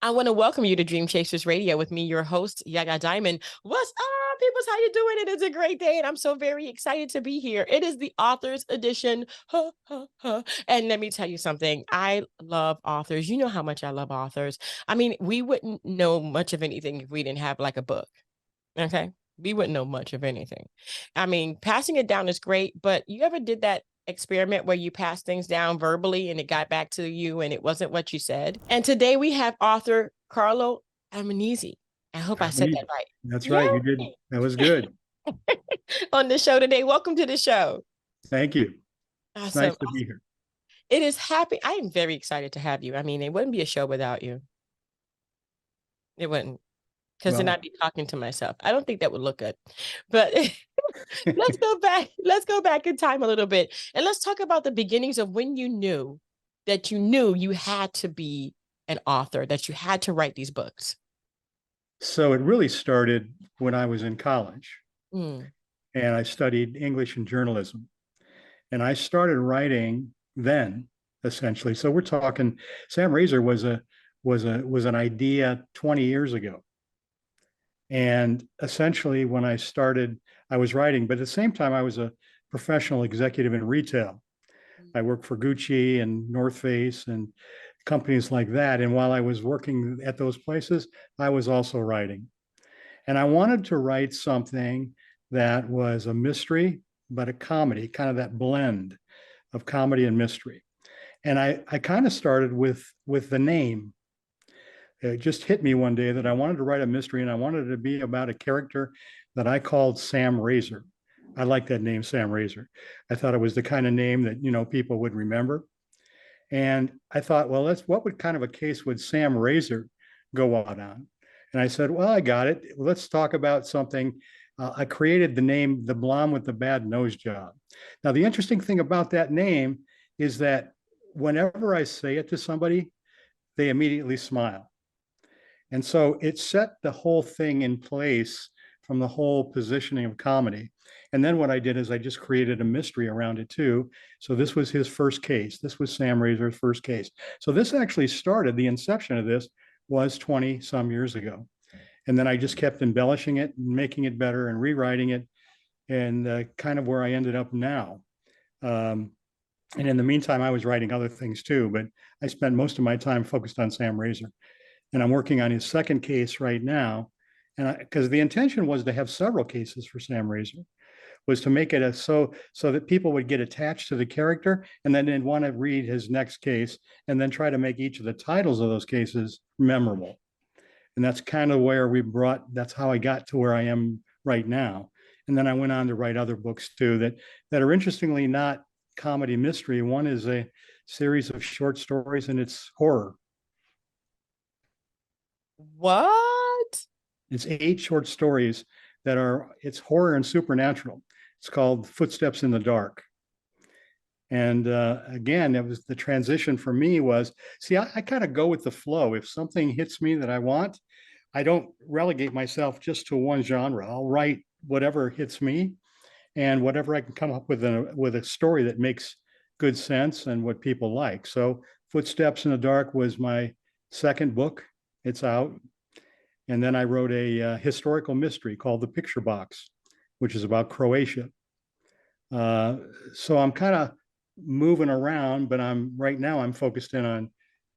I want to welcome you to Dream Chasers Radio with me, your host, Yaga Diamond. What's up, peoples? How you doing? It is a great day, and I'm so very excited to be here. It is the author's edition. Ha, ha, ha. And let me tell you something. I love authors. You know how much I love authors. I mean, we wouldn't know much of anything if we didn't have like a book. Okay. We wouldn't know much of anything. I mean, passing it down is great, but you ever did that experiment where you pass things down verbally and it got back to you and it wasn't what you said? And today we have author Carlo Armenise. I hope I said that right. That's right. You did. Yay! That was good. On the show today. Welcome to the show. Thank you. It's Awesome. nice to be here. It is happy. I am very excited to have you. I mean, it wouldn't be a show without you. It wouldn't, because then Well, I'd be talking to myself. I don't think that would look good. But let's go back. Let's go back in time a little bit. And let's talk about the beginnings of when you knew that you knew you had to be an author, that you had to write these books. so it really started when I was in college Mm. and I studied English and journalism. And I started writing then, essentially. So we're talking Sam Razor was an idea 20 years ago. And essentially when I started, I was writing, but at the same time, I was a professional executive in retail. I worked for Gucci and North Face and companies like that. And while I was working at those places, I was also writing. And I wanted to write something that was a mystery, but a comedy, kind of that blend of comedy and mystery. And I kind of started with the name. It just hit me one day that I wanted to write a mystery and I wanted it to be about a character that I called Sam Razor. I like that name, Sam Razor. I thought it was the kind of name that, people would remember. And I thought, well, what would kind of a case would Sam Razor go out on? And I said, well, I got it. Let's talk about something. I created the name, the Blonde with the Bad Nose Job. Now, the interesting thing about that name is that whenever I say it to somebody, they immediately smile. And so it set the whole thing in place from the whole positioning of comedy. And then what I did is I just created a mystery around it too. So this was his first case. This was Sam Razor's first case. So this actually started, the inception of this was 20 some years ago. And then I just kept embellishing it and making it better and rewriting it and kind of where I ended up now. And in the meantime, I was writing other things too, but I spent most of my time focused on Sam Razor. And I'm working on his second case right now. And because the intention was to have several cases for Sam Razor, was to make it so that people would get attached to the character and then they'd want to read his next case and then try to make each of the titles of those cases memorable. And that's kind of where that's how I got to where I am right now. And then I went on to write other books too that are interestingly not comedy mystery. One is a series of short stories and it's horror. What? It's 8 short stories it's horror and supernatural. It's called Footsteps in the Dark. And again, it was the transition for me was, see, I kind of go with the flow. If something hits me that I want, I don't relegate myself just to one genre. I'll write whatever hits me and whatever I can come up with a story that makes good sense and what people like. So Footsteps in the Dark was my second book. It's out. And then I wrote a historical mystery called The Picture Box, which is about Croatia. So I'm kind of moving around, but right now I'm focused in on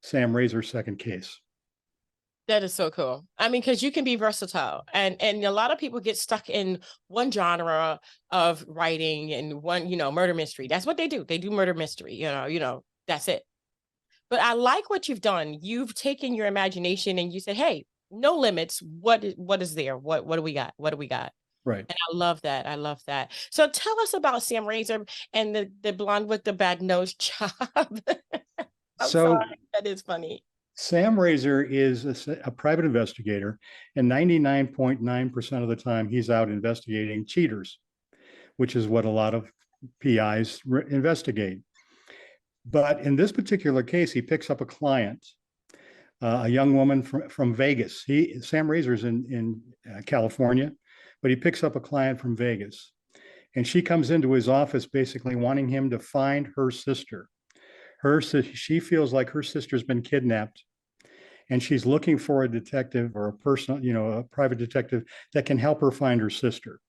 Sam Razor's second case. That is so cool. I mean, because you can be versatile, and a lot of people get stuck in one genre of writing and one, murder mystery. That's what they do. They do murder mystery. That's it. But I like what you've done. You've taken your imagination and you said, "Hey, no limits. What is there? What do we got? What do we got?" Right. And I love that. I love that. So tell us about Sam Razor and the blonde with the bad nose job. I'm So sorry. That is funny. Sam Razor is a private investigator, and 99.9% of the time he's out investigating cheaters, which is what a lot of PIs investigate. But in this particular case, he picks up a client, a young woman from Vegas. Sam Razor's in California, but he picks up a client from Vegas. And she comes into his office basically wanting him to find her sister. She feels like her sister's been kidnapped and she's looking for a detective or a personal, a private detective that can help her find her sister.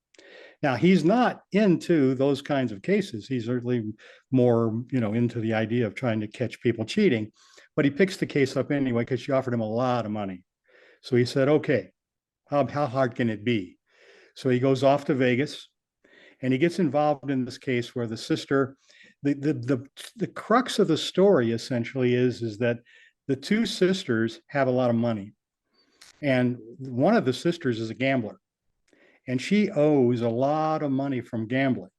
Now, he's not into those kinds of cases. He's certainly more, into the idea of trying to catch people cheating, but he picks the case up anyway because she offered him a lot of money. So he said, okay, how hard can it be? So he goes off to Vegas and he gets involved in this case where the sister, the crux of the story essentially is that the two sisters have a lot of money. And one of the sisters is a gambler and she owes a lot of money from gambling.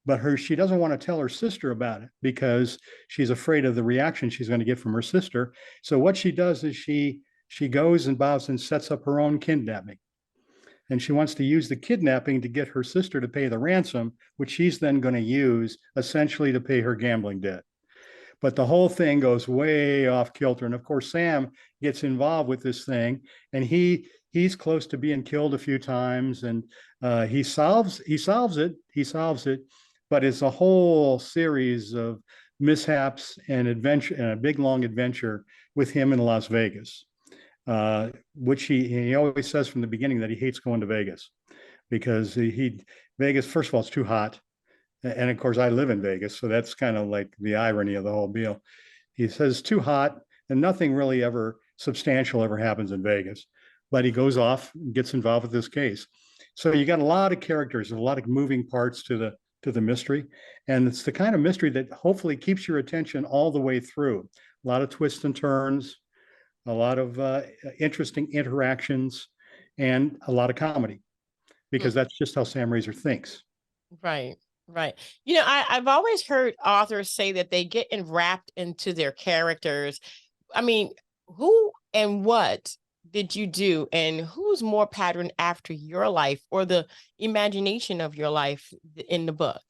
But she doesn't want to tell her sister about it because she's afraid of the reaction she's going to get from her sister. So what she does is she goes and bows and sets up her own kidnapping. And she wants to use the kidnapping to get her sister to pay the ransom, which she's then going to use essentially to pay her gambling debt. But the whole thing goes way off kilter. And of course, Sam gets involved with this thing, and he's close to being killed a few times, and he solves it, but it's a whole series of mishaps and adventure and a big long adventure with him in Las Vegas, which he always says from the beginning that he hates going to Vegas because Vegas, first of all, it's too hot. And of course, I live in Vegas, so that's kind of like the irony of the whole deal. He says it's too hot, and nothing really ever substantial ever happens in Vegas. But he goes off and gets involved with this case. So you got a lot of characters, a lot of moving parts to the mystery, and it's the kind of mystery that hopefully keeps your attention all the way through. A lot of twists and turns, a lot of interesting interactions, and a lot of comedy because that's just how Sam Razor thinks. Right, right. I've always heard authors say that they get enwrapped into their characters. I mean, who and what did you do, and who's more patterned after your life or the imagination of your life in the book?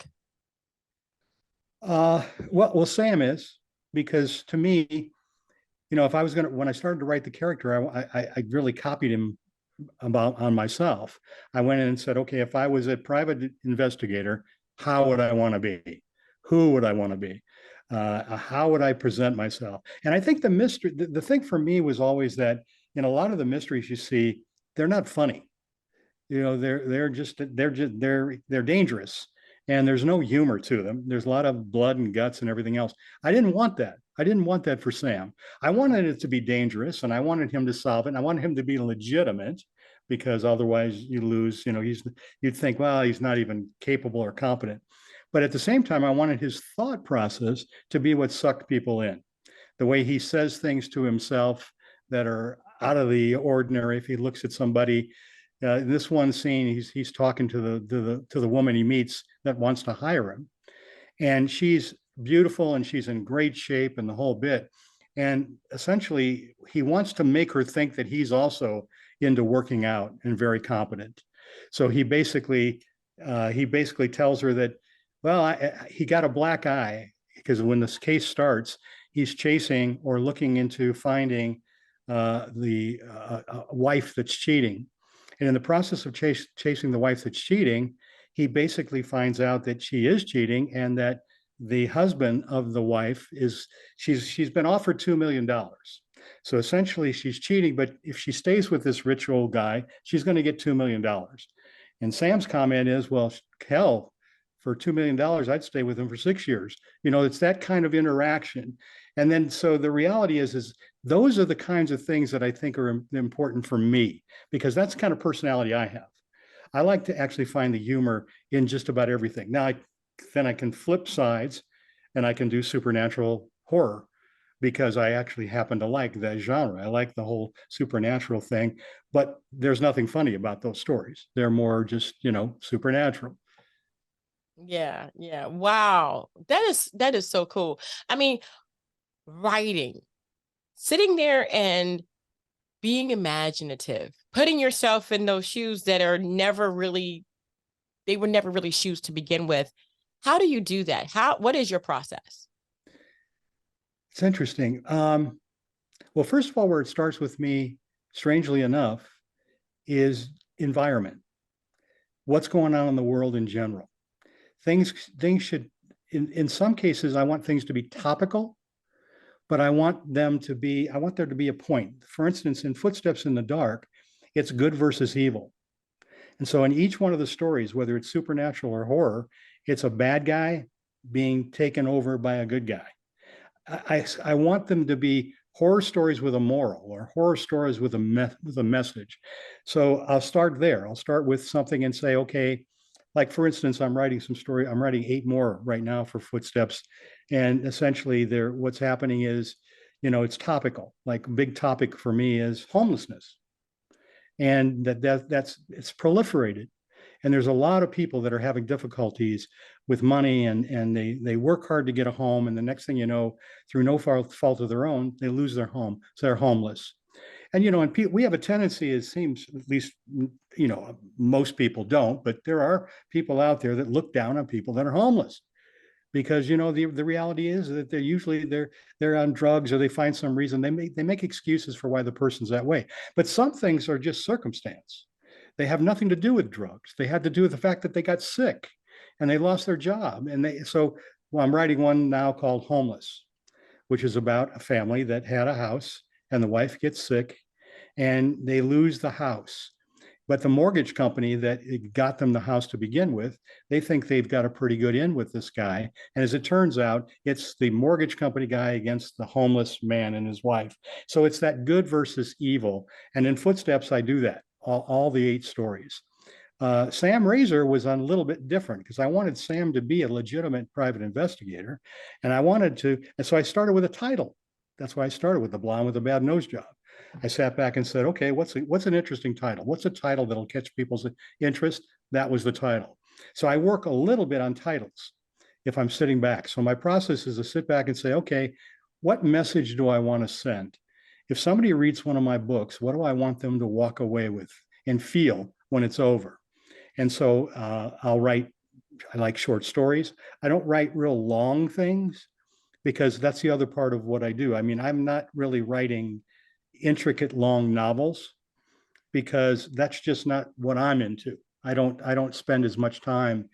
Well, Sam is because to me, if I was when I started to write the character, I really copied him on myself. I went in and said, okay, if I was a private investigator, how would I want to be? Who would I want to be? How would I present myself? And I think the mystery, the thing for me was always that in a lot of the mysteries you see, they're not funny. They're dangerous, and there's no humor to them. There's a lot of blood and guts and everything else. I didn't want that. I didn't want that for Sam. I wanted it to be dangerous, and I wanted him to solve it. And I wanted him to be legitimate, because otherwise you lose. You'd think, well, he's not even capable or competent. But at the same time, I wanted his thought process to be what sucked people in. The way he says things to himself that are out of the ordinary. If he looks at somebody, in this one scene, he's talking to the woman he meets that wants to hire him, and she's beautiful and she's in great shape and the whole bit. And essentially, he wants to make her think that he's also into working out and very competent. So he basically tells her that, well, he got a black eye because when this case starts, he's chasing or looking into finding the wife that's cheating. And in the process of chasing the wife that's cheating, he basically finds out that she is cheating and that the husband of the wife she's been offered $2 million. So essentially she's cheating, but if she stays with this rich old guy, she's going to get $2 million. And Sam's comment is, well, hell, for $2 million, I'd stay with him for 6 years. It's that kind of interaction. And then so the reality is those are the kinds of things that I think are important for me, because that's the kind of personality I have. I like to actually find the humor in just about everything. Now, then I can flip sides and I can do supernatural horror because I actually happen to like that genre. I like the whole supernatural thing, but there's nothing funny about those stories. They're more just, supernatural. Yeah, yeah. Wow. That is so cool. I mean, writing, sitting there and being imaginative, putting yourself in those shoes that are never really, they were never really shoes to begin with. How do you do that? What is your process? It's interesting. Well, first of all, where it starts with me, strangely enough, is environment. What's going on in the world in general? Things should, in some cases, I want things to be topical, but I want there to be a point. For instance, in Footsteps in the Dark, it's good versus evil. And so in each one of the stories, whether it's supernatural or horror, it's a bad guy being taken over by a good guy. I want them to be horror stories with a moral or horror stories with a message. So I'll start there. I'll start with something and say, okay, like for instance, I'm writing 8 more right now for Footsteps. And essentially what's happening is, it's topical. Like a big topic for me is homelessness. And it's proliferated. And there's a lot of people that are having difficulties with money, and they work hard to get a home, and the next thing you know, through no fault of their own, they lose their home, so they're homeless. And we have a tendency, it seems, at least most people don't, but there are people out there that look down on people that are homeless, because the reality is that they're on drugs, or they find some reason, they make excuses for why the person's that way. But some things are just circumstance. They have nothing to do with drugs. They had to do with the fact that they got sick and they lost their job. Well, I'm writing one now called Homeless, which is about a family that had a house and the wife gets sick and they lose the house. But the mortgage company that got them the house to begin with, they think they've got a pretty good in with this guy. And as it turns out, it's the mortgage company guy against the homeless man and his wife. So it's that good versus evil. And in Footsteps, I do that, all the 8 stories. Sam Razor was a little bit different because I wanted Sam to be a legitimate private investigator. And so I started with a title. That's why I started with The Blonde with a Bad Nose Job. I sat back and said, okay, what's an interesting title? What's a title that'll catch people's interest? That was the title. So I work a little bit on titles if I'm sitting back. So my process is to sit back and say, okay, what message do I want to send? If somebody reads one of my books, what do I want them to walk away with and feel when it's over? And so I like short stories. I don't write real long things because that's the other part of what I do. I mean, I'm not really writing intricate long novels because that's just not what I'm into. I don't spend as much time.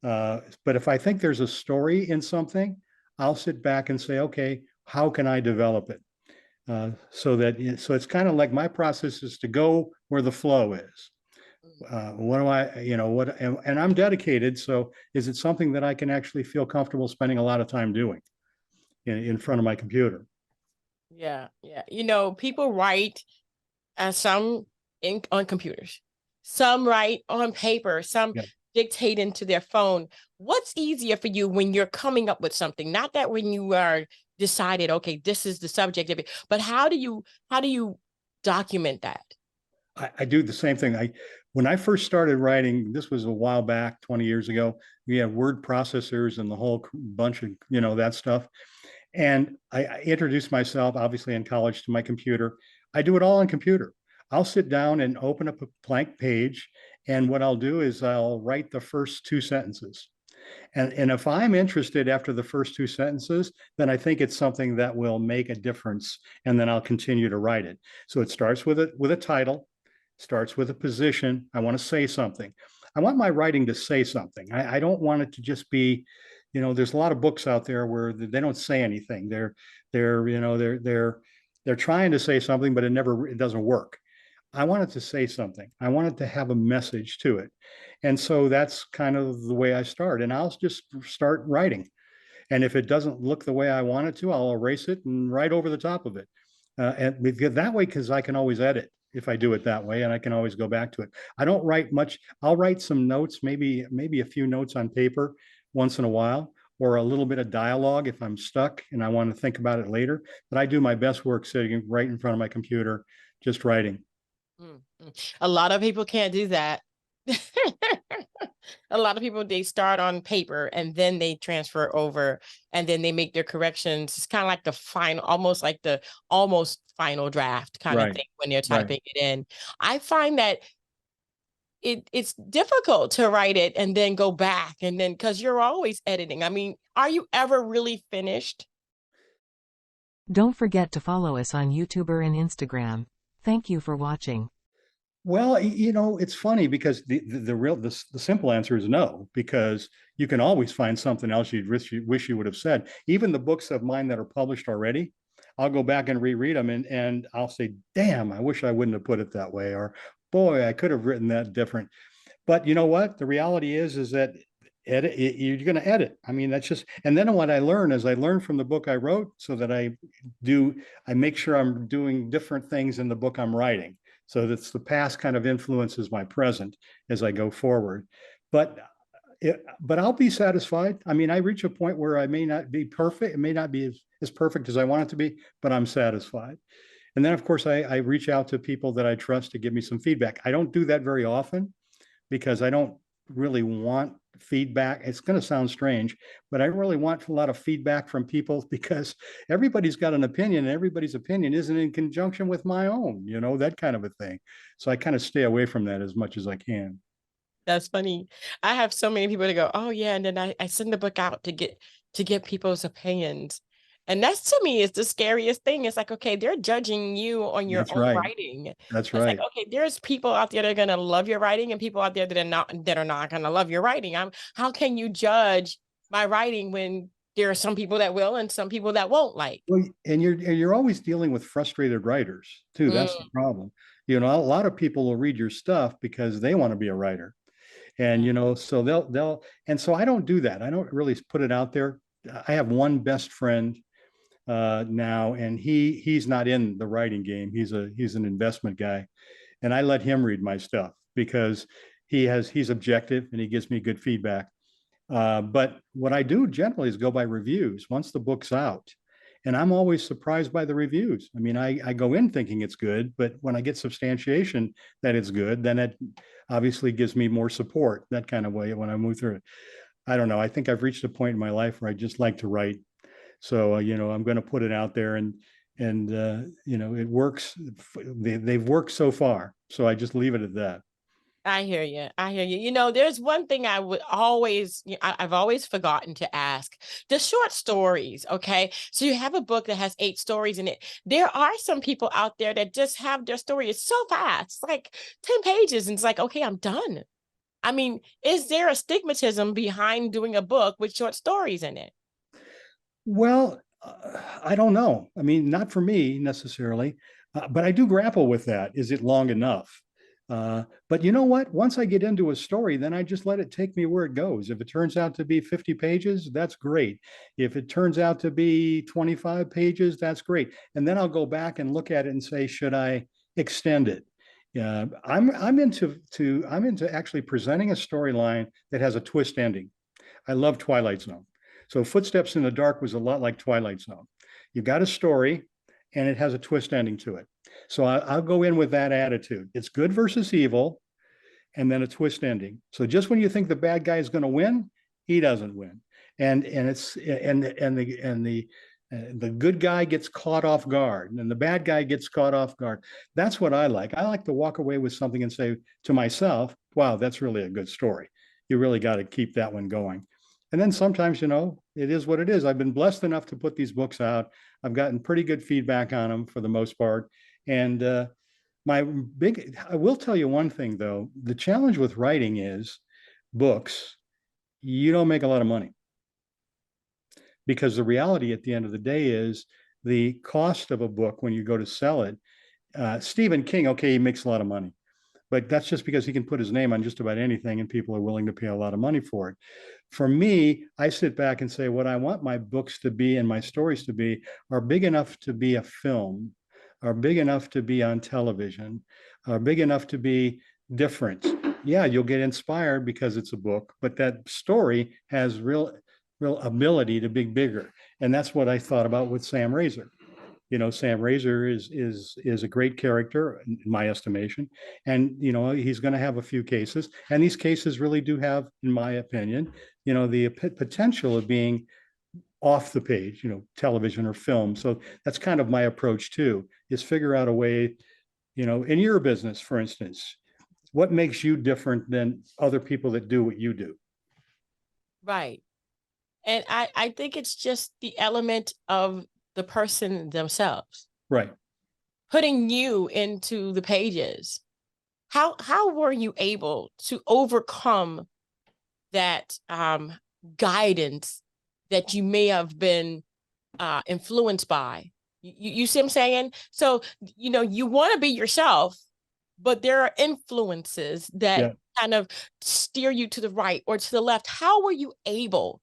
But if I think there's a story in something, I'll sit back and say, okay, how can I develop it? So it's kind of like my process is to go where the flow is. What do I, what, and I'm dedicated. So is it something that I can actually feel comfortable spending a lot of time doing in front of my computer? Yeah, yeah. People write some on computers, some write on paper, some Yeah. dictate into their phone. What's easier for you when you're coming up with something? Not that when you are decided, okay, this is the subject of it, but how do you document that? I do the same thing. When I first started writing, this was a while back, 20 years ago, we had word processors and the whole bunch of, that stuff. And I introduced myself, obviously in college, to my computer. I do it all on computer. I'll sit down and open up a blank page. And what I'll do is I'll write the first 2 sentences. And if I'm interested after the first 2 sentences, then I think it's something that will make a difference. And then I'll continue to write it. So it starts with a title, starts with a position. I want to say something. I want my writing to say something. I don't want it to just be, there's a lot of books out there where they don't say anything. They're trying to say something, but it doesn't work. I want it to say something. I want it to have a message to it. And so that's kind of the way I start. And I'll just start writing. And if it doesn't look the way I want it to, I'll erase it and write over the top of it. And that way, because I can always edit if I do it that way, and I can always go back to it. I don't write much. I'll write some notes, maybe a few notes on paper once in a while, or a little bit of dialogue if I'm stuck and I want to think about it later. But I do my best work sitting right in front of my computer, just writing. A lot of people can't do that. A lot of people, they start on paper and then they transfer over and then they make their corrections. It's kind of like the final, almost like the almost final draft kind of Right, thing when they're right. typing it in. I find that it's difficult to write it and then go back and then because you're always editing. I mean, are you ever really finished? Don't forget to follow us on YouTube and Instagram. Thank you for watching. Well, it's funny because the simple answer is no, because you can always find something else you wish you would have said. Even the books of mine that are published already, I'll go back and reread them, and I'll say, damn, I wish I wouldn't have put it that way, or boy, I could have written that different. But you know what? The reality is that you're going to edit. I mean, that's just, and then what I learn is I learn from the book I wrote, so that I make sure I'm doing different things in the book I'm writing. So that's the past kind of influences my present as I go forward. But but I'll be satisfied. I mean, I reach a point where I may not be perfect. It may not be as perfect as I want it to be, but I'm satisfied. And then, of course, I reach out to people that I trust to give me some feedback. I don't do that very often because I don't really want feedback. It's going to sound strange, but I don't really want a lot of feedback from people because everybody's got an opinion, and everybody's opinion isn't in conjunction with my own, that kind of a thing. So I kind of stay away from that as much as I can. That's funny. I have so many people to go, oh yeah, and then I send the book out to get people's opinions. And that's to me is the scariest thing. It's like, okay, they're judging you on your That's own right. writing. That's It's like, right. okay, there's people out there that are gonna love your writing and people out there that are not gonna love your writing. How can you judge my writing when there are some people that will and some people that won't like? Well, and you're always dealing with frustrated writers too. That's the Mm, problem. A lot of people will read your stuff because they want to be a writer. And so they'll and so I don't do that. I don't really put it out there. I have one best friend now, and he's not in the writing game. He's an investment guy, and I let him read my stuff because he's objective and he gives me good feedback. But what I do generally is go by reviews once the book's out. And I'm always surprised by the reviews. I mean, I go in thinking it's good, but when I get substantiation that it's good, then it obviously gives me more support, that kind of way when I move through it. I don't know. I think I've reached a point in my life where I just like to write. So, I'm going to put it out there, and it works. They've worked so far. So I just leave it at that. I hear you. I hear you. You know, there's one thing I would always, I've always forgotten to ask the short stories. Okay. So you have a book that has 8 stories in it. There are some people out there that just have their story. It's so fast, it's like 10 pages. And it's like, okay, I'm done. I mean, is there a stigmatism behind doing a book with short stories in it? Well, I don't know. I mean, not for me necessarily, but I do grapple with that. Is it long enough? But you know what? Once I get into a story, then I just let it take me where it goes. If it turns out to be 50 pages, that's great. If it turns out to be 25 pages, that's great. And then I'll go back and look at it and say, should I extend it? I'm into actually presenting a storyline that has a twist ending. I love Twilight Zone. So Footsteps in the Dark was a lot like Twilight Zone. You've got a story and it has a twist ending to it. So I'll go in with that attitude. It's good versus evil, and then a twist ending. So just when you think the bad guy is going to win, he doesn't win, and the good guy gets caught off guard, and the bad guy gets caught off guard. That's what I like. I like to walk away with something and say to myself, "Wow, that's really a good story. You really got to keep that one going." And then sometimes, it is what it is. I've been blessed enough to put these books out. I've gotten pretty good feedback on them for the most part. And I will tell you one thing though, the challenge with writing is books, you don't make a lot of money because the reality at the end of the day is the cost of a book when you go to sell it. Stephen King, okay, he makes a lot of money, but that's just because he can put his name on just about anything and people are willing to pay a lot of money for it. For me, I sit back and say, what I want my books to be and my stories to be are big enough to be a film, are big enough to be on television, are big enough to be different. Yeah, you'll get inspired because it's a book, but that story has real ability to be bigger. And that's what I thought about with Sam Razor. Sam Razor is a great character in my estimation, and he's going to have a few cases, and these cases really do have, in my opinion, the potential of being off the page, television or film. So that's kind of my approach too, is figure out a way, in your business, for instance, what makes you different than other people that do what you do? Right. And I think it's just the element of the person themselves, Right. putting you into the pages. How were you able to overcome that guidance that you may have been influenced by? You see what I'm saying? So, you want to be yourself, but there are influences that Yeah. kind of steer you to the right or to the left. How were you able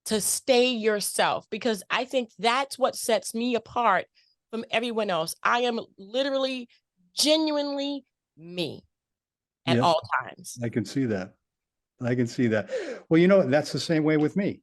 to stay yourself? Because I think that's what sets me apart from everyone else. I am literally, genuinely me at Yep. all times. I can see that. I can see that. Well, that's the same way with me.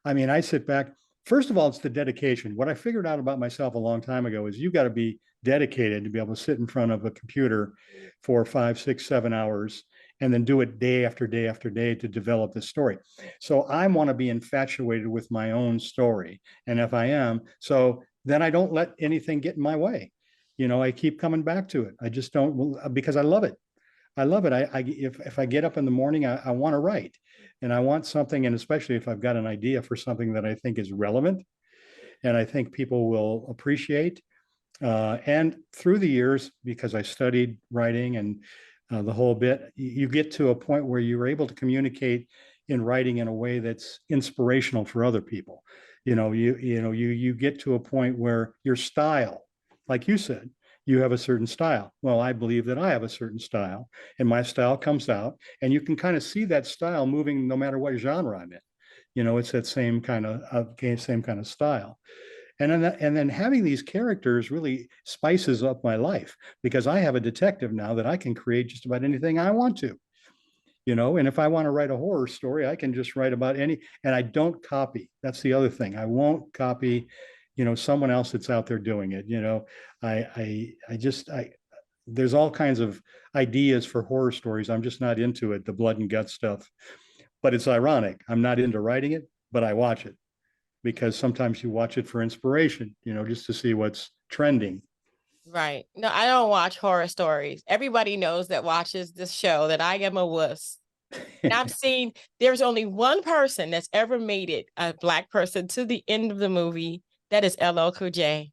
I mean, I sit back. First of all, it's the dedication. What I figured out about myself a long time ago is you got to be dedicated to be able to sit in front of a computer for 5, 6, 7 hours and then do it day after day after day to develop the story. So I want to be infatuated with my own story. And if I am, so then I don't let anything get in my way. I keep coming back to it. I just don't, because I love it. I love it. If I get up in the morning, I want to write, and I want something, and especially if I've got an idea for something that I think is relevant, and I think people will appreciate. And through the years, because I studied writing and the whole bit, you get to a point where you're able to communicate in writing in a way that's inspirational for other people. You get to a point where your style, like you said, you have a certain style. Well, I believe that I have a certain style, and my style comes out, and you can kind of see that style moving no matter what genre I'm in. It's that same kind of style. And then having these characters really spices up my life because I have a detective now that I can create just about anything I want to. And if I want to write a horror story, I can just write about any, and I don't copy. That's the other thing. I won't copy, someone else that's out there doing it. I there's all kinds of ideas for horror stories. I'm just not into it, the blood and gut stuff. But it's ironic. I'm not into writing it, but I watch it because sometimes you watch it for inspiration, just to see what's trending. Right. No, I don't watch horror stories. Everybody knows that watches this show that I am a wuss. And I've seen there's only one person that's ever made it, a Black person, to the end of the movie. That is LL Cool J.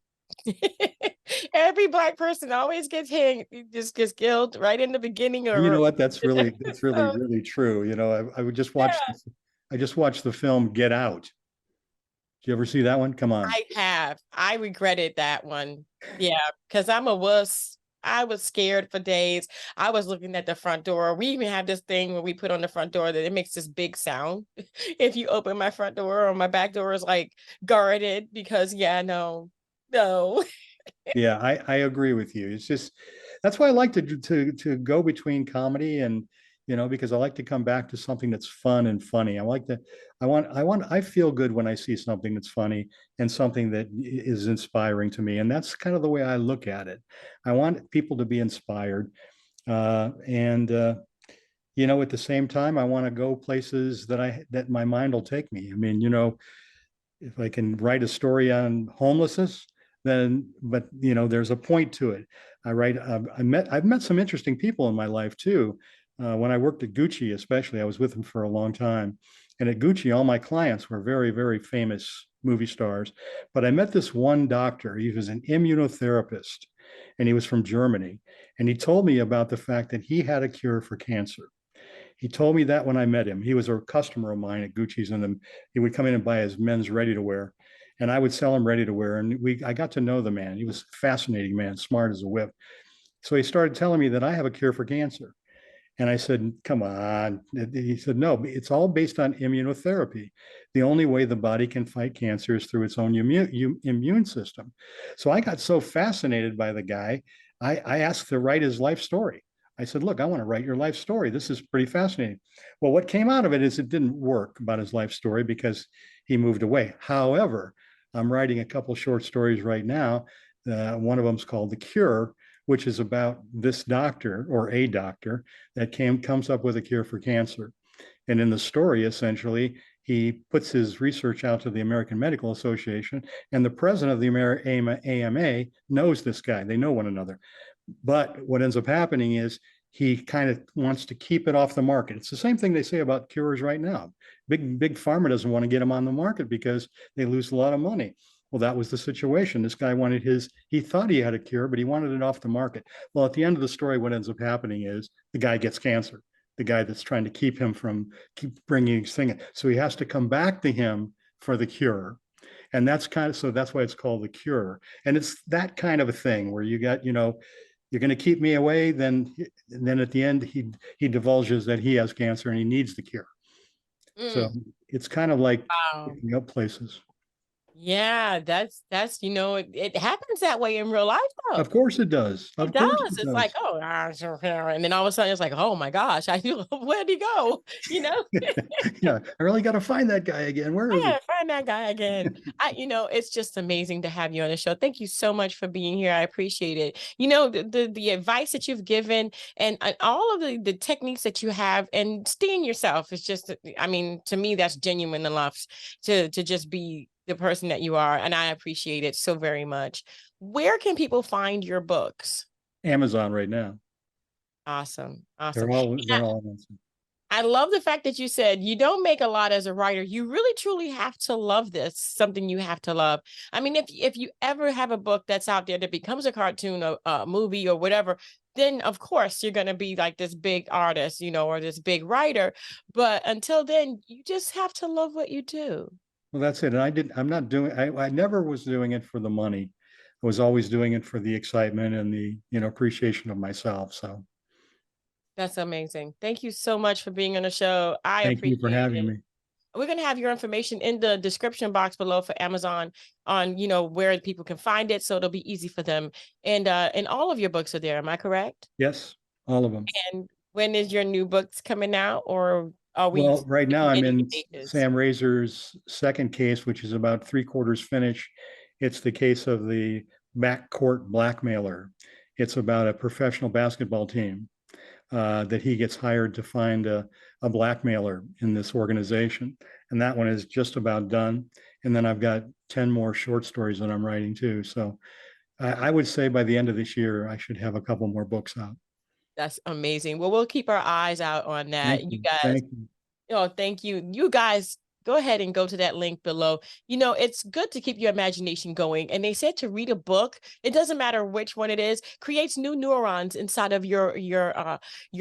Every Black person always gets hanged, just gets killed right in the beginning. You Or know what? That's really so, really true. I would just watch. yeah, I just watched the film Get Out. Did you ever see that one? Come on. I have. I regretted that one. Yeah, because I'm a wuss. I was scared for days. I was looking at the front door. We even have this thing where we put on the front door that it makes this big sound. If you open my front door or my back door is like guarded because yeah, no, no. Yeah, I agree with you. It's just that's why I like to go between comedy and because I like to come back to something that's fun and funny. I feel good when I see something that's funny and something that is inspiring to me. And that's kind of the way I look at it. I want people to be inspired. And at the same time, I want to go places that my mind will take me. I mean, if I can write a story on homelessness, then but there's a point to it. I've met some interesting people in my life too. When I worked at Gucci, especially, I was with them for a long time. And at Gucci, all my clients were very, very famous movie stars. But I met this one doctor. He was an immunotherapist, and he was from Germany. And he told me about the fact that he had a cure for cancer. He told me that when I met him. He was a customer of mine at Gucci's, and he would come in and buy his men's ready to wear, and I would sell him ready to wear. And I got to know the man. He was a fascinating man, smart as a whip. So he started telling me that I have a cure for cancer. And I said, come on. He said, no, it's all based on immunotherapy. The only way the body can fight cancer is through its own immune system. So I got so fascinated by the guy, I asked to write his life story. I said, look, I want to write your life story. This is pretty fascinating. Well, what came out of it is it didn't work about his life story because he moved away. However, I'm writing a couple short stories right now. One of them is called The Cure, which is about this doctor or a doctor that comes up with a cure for cancer. And in the story, essentially, he puts his research out to the American Medical Association, and the president of the AMA knows this guy. They know one another. But what ends up happening is he kind of wants to keep it off the market. It's the same thing they say about cures right now. Big pharma doesn't want to get them on the market because they lose a lot of money. Well, that was the situation. This guy he thought he had a cure, but he wanted it off the market. Well, at the end of the story, what ends up happening is the guy gets cancer, the guy that's trying to keep him from keep bringing his thing. So he has to come back to him for the cure. And that's kind of, so that's why it's called The Cure. And it's that kind of a thing where you got, you're going to keep me away, then at the end he divulges that he has cancer and he needs the cure. So Mm, it's kind of like wow. picking up places. Yeah, that's it happens that way in real life though. Of course it does. It Of course does. it It's like, does. oh, and then all of a sudden it's like, oh my gosh, where'd he go? You know? Yeah, I really got to find that guy again. Where is I he? gotta find that guy again. It's just amazing to have you on the show. Thank you so much for being here. I appreciate it. The advice that you've given and all of the techniques that you have and staying yourself is just, I mean, to me, that's genuine enough to just be the person that you are. And I appreciate it so very much. Where can people find your books? Amazon right now. Awesome. They're Awesome. all they're all Amazon. I love the fact that you said you don't make a lot as a writer. You really truly have to love this, something you have to love. I mean, if you ever have a book that's out there that becomes a cartoon or a movie or whatever, then of course you're going to be like this big artist, or this big writer. But until then, you just have to love what you do. Well, that's it. And I'm not doing, I never was doing it for the money. I was always doing it for the excitement and the, appreciation of myself. So That's amazing. Thank you so much for being on the show. I thank you for appreciate having it. me. We're going to have your information in the description box below for Amazon on, where people can find it. So it'll be easy for them. And all of your books are there. Am I correct? Yes, all of them. And when is your new books coming out, or are we Well, right now I'm beginning in stages? Sam Razor's second case, which is about 3/4 finished. It's the case of the backcourt blackmailer. It's about a professional basketball team that he gets hired to find a blackmailer in this organization. And that one is just about done. And then I've got 10 more short stories that I'm writing too. So I would say by the end of this year, I should have a couple more books out. That's amazing. Well, we'll keep our eyes out on that. Thank You you. guys. Thank you. Oh, thank you. You guys go ahead and go to that link below. It's good to keep your imagination going. And they said to read a book, it doesn't matter which one it is, creates new neurons inside of your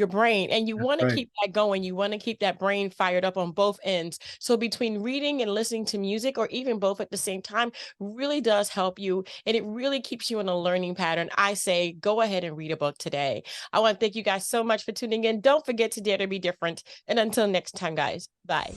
brain. And you That's want to right. keep that going. You want to keep that brain fired up on both ends. So between reading and listening to music, or even both at the same time, really does help you. And it really keeps you in a learning pattern. I say, go ahead and read a book today. I want to thank you guys so much for tuning in. Don't forget to dare to be different. And until next time, guys, bye.